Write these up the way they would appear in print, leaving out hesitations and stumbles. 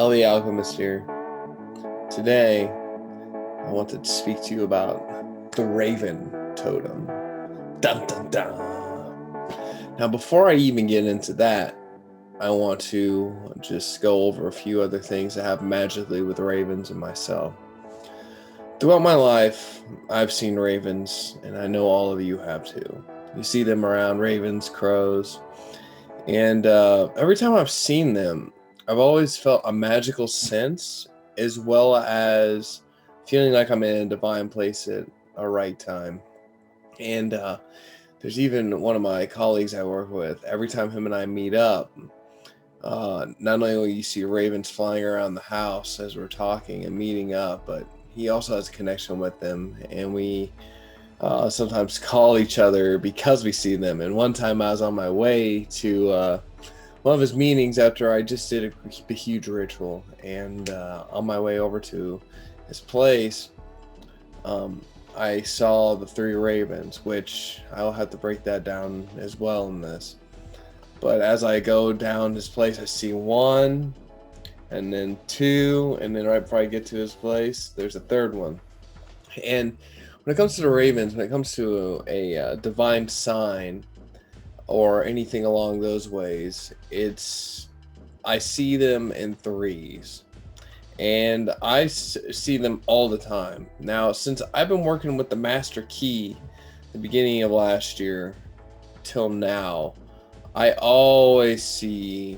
The Alchemist here. Today, I wanted to speak to you about the Raven Totem. Dun dun dun. Now, before I even get into that, I want to just go over a few other things that happen magically with ravens and myself. Throughout my life, I've seen ravens, and I know all of you have too. You see them around, ravens, crows, and every time I've seen them, I've always felt a magical sense, as well as feeling like I'm in a divine place at a right time. And there's even one of my colleagues I work with. Every time him and I meet up, not only will you see ravens flying around the house as we're talking and meeting up, but he also has a connection with them, and we sometimes call each other because we see them. And one time I was on my way to one of his meetings after I just did a huge ritual, and on my way over to his place, I saw the three ravens, which I'll have to break that down as well in this. But as I go down his place, I see one, and then two, and then right before I get to his place, there's a third one. And when it comes to the ravens, when it comes to a divine sign or anything along those ways, I see them in threes, and I see them all the time. Now, since I've been working with the master key the beginning of last year till now, I always see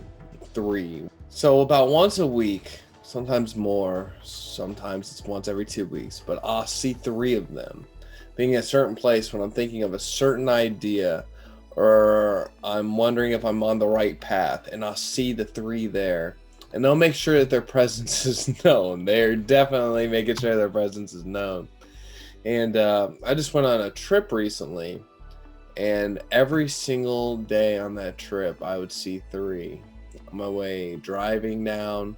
three. So about once a week, sometimes more, sometimes it's once every 2 weeks, but I'll see three of them being at a certain place when I'm thinking of a certain idea, or I'm wondering if I'm on the right path, and I'll see the three there. And they'll make sure that their presence is known. They're definitely making sure their presence is known. And I just went on a trip recently, and every single day on that trip, I would see three. On my way driving down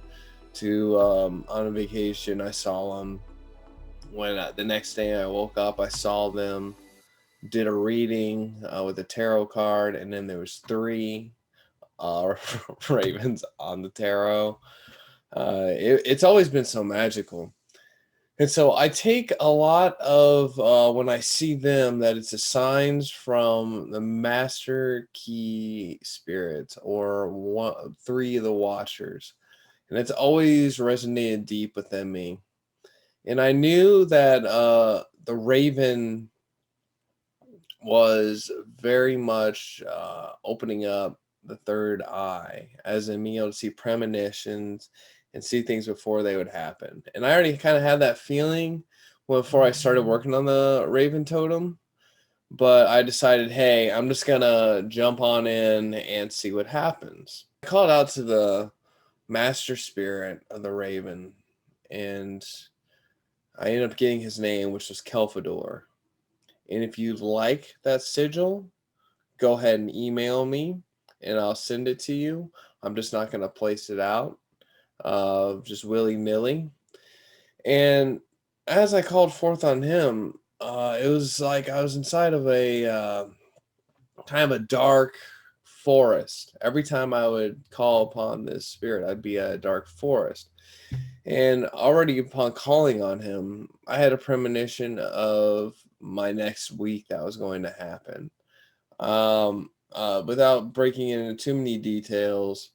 to on a vacation, I saw them. When the next day I woke up, I saw them. Did a reading with a tarot card, and then there was three ravens on the tarot. It's always been so magical. And so I take a lot of when I see them that it's a signs from the master key spirits, or three of the watchers. And it's always resonated deep within me. And I knew that the raven was very much opening up the third eye, as in being able to see premonitions and see things before they would happen. And I already kind of had that feeling before I started working on the Raven Totem, but I decided, hey, I'm just gonna jump on in and see what happens. I called out to the master spirit of the Raven, and I ended up getting his name, which was Kelfador. And if you like that sigil, go ahead and email me and I'll send it to you. I'm just not going to place it out just willy-nilly. And as I called forth on him, it was like I was inside of a kind of a dark forest. Every time I would call upon this spirit, I'd be at a dark forest. And already upon calling on him, I had a premonition of my next week that was going to happen. Without breaking into too many details,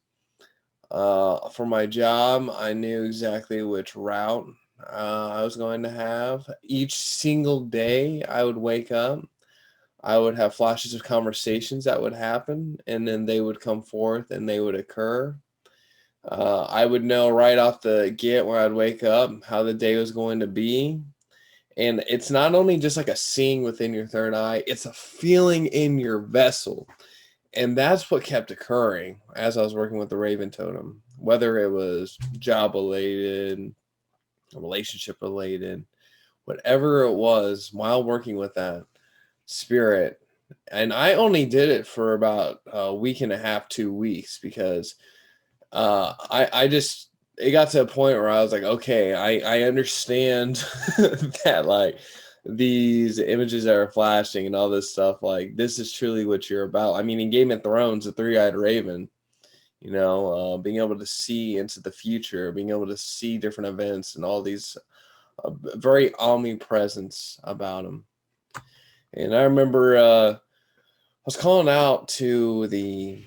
for my job, I knew exactly which route I was going to have. Each single day I would wake up, I would have flashes of conversations that would happen, and then they would come forth and they would occur. I would know right off the get where I'd wake up how the day was going to be. And it's not only just like a seeing within your third eye, it's a feeling in your vessel. And that's what kept occurring as I was working with the Raven Totem, whether it was job related, relationship related, whatever it was while working with that spirit. And I only did it for about a week and a half, 2 weeks, because I just, it got to a point where I was like, okay, I understand that, like, these images that are flashing and all this stuff, like, this is truly what you're about. I mean, in Game of Thrones, the three-eyed raven, being able to see into the future, being able to see different events and all these very omnipresence about him. And I remember I was calling out to the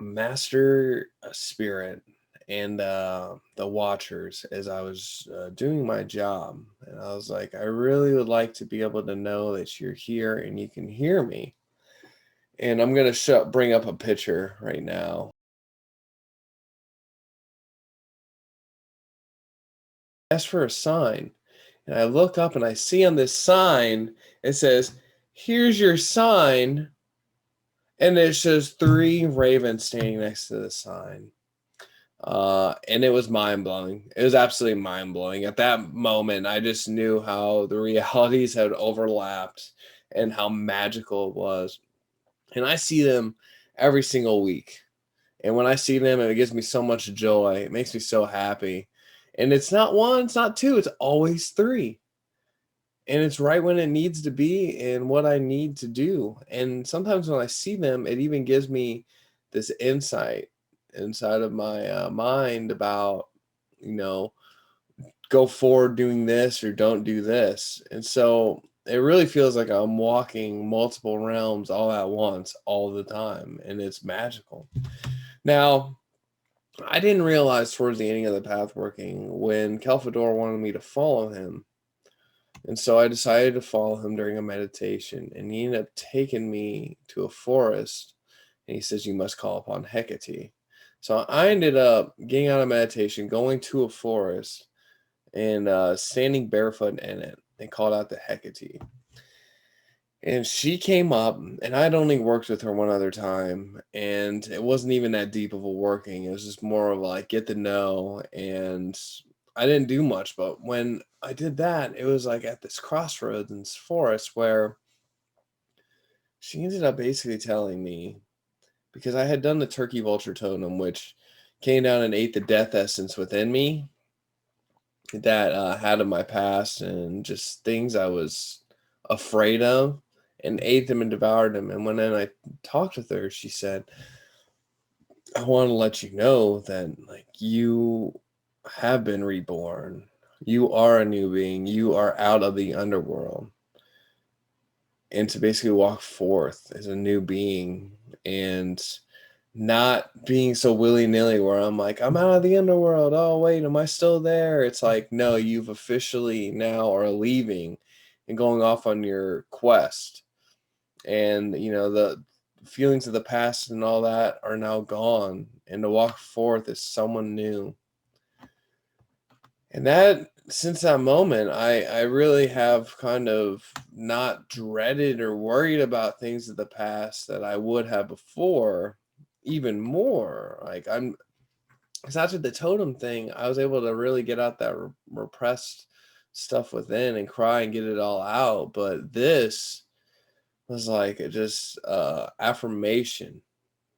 master spirit and the watchers as I was doing my job. And I was like, I really would like to be able to know that you're here and you can hear me. And I'm going to bring up a picture right now. Ask for a sign. And I look up and I see on this sign, it says, here's your sign. And it shows 3 ravens standing next to the sign. And it was mind blowing. It was absolutely mind blowing. At that moment, I just knew how the realities had overlapped and how magical it was. And I see them every single week. And when I see them, it gives me so much joy. It makes me so happy. And it's not 1, it's not 2, it's always 3. And it's right when it needs to be and what I need to do. And sometimes when I see them, it even gives me this insight inside of my mind about, you know, go forward doing this or don't do this. And so it really feels like I'm walking multiple realms all at once, all the time. And it's magical. Now, I didn't realize towards the ending of the path working when Kelfador wanted me to follow him. And so I decided to follow him during a meditation, and he ended up taking me to a forest, and he says, you must call upon Hecate. So I ended up getting out of meditation, going to a forest, and standing barefoot in it, and called out to Hecate. And she came up, and I'd only worked with her one other time, and it wasn't even that deep of a working. It was just more of like get to know, and I didn't do much. But when I did that, it was like at this crossroads in this forest where she ended up basically telling me, because I had done the turkey vulture totem, which came down and ate the death essence within me that had in my past and just things I was afraid of, and ate them and devoured them. And when then I talked with her, she said, I want to let you know that like you have been reborn. You are a new being. You are out of the underworld. And to basically walk forth as a new being and not being so willy-nilly where I'm like, I'm out of the underworld. Oh, wait, am I still there? It's like, no, you've officially now are leaving and going off on your quest. And, the feelings of the past and all that are now gone. And to walk forth as someone new. And that, since that moment, I really have kind of not dreaded or worried about things of the past that I would have before, even more. Because after the totem thing, I was able to really get out that repressed stuff within and cry and get it all out. But this was like just affirmation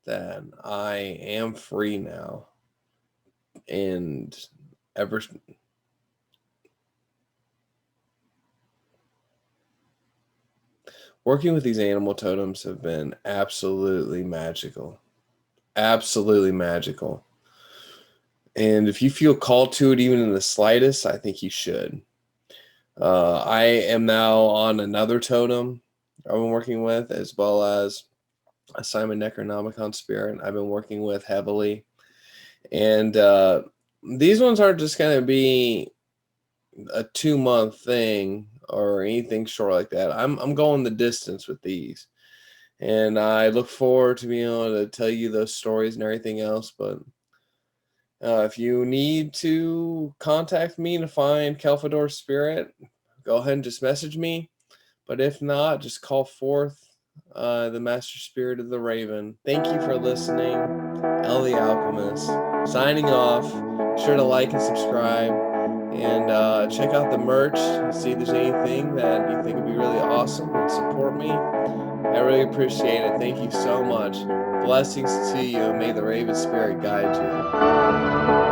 that I am free now. And ever working with these animal totems have been absolutely magical. Absolutely magical. And if you feel called to it even in the slightest, I think you should. I am now on another totem I've been working with, as well as a Simon Necronomicon spirit I've been working with heavily. And these ones aren't just going to be a 2-month thing or anything short like that. I'm going the distance with these. And I look forward to being able to tell you those stories and everything else. But if you need to contact me to find Kelfador Spirit, go ahead and just message me. But if not, just call forth the Master Spirit of the Raven. Thank you for listening. El the Alchemist, signing off. Be sure to like and subscribe. And check out the merch. See if there's anything that you think would be really awesome and support me. I really appreciate it. Thank you so much. Blessings to you, and may the Raven Spirit guide you.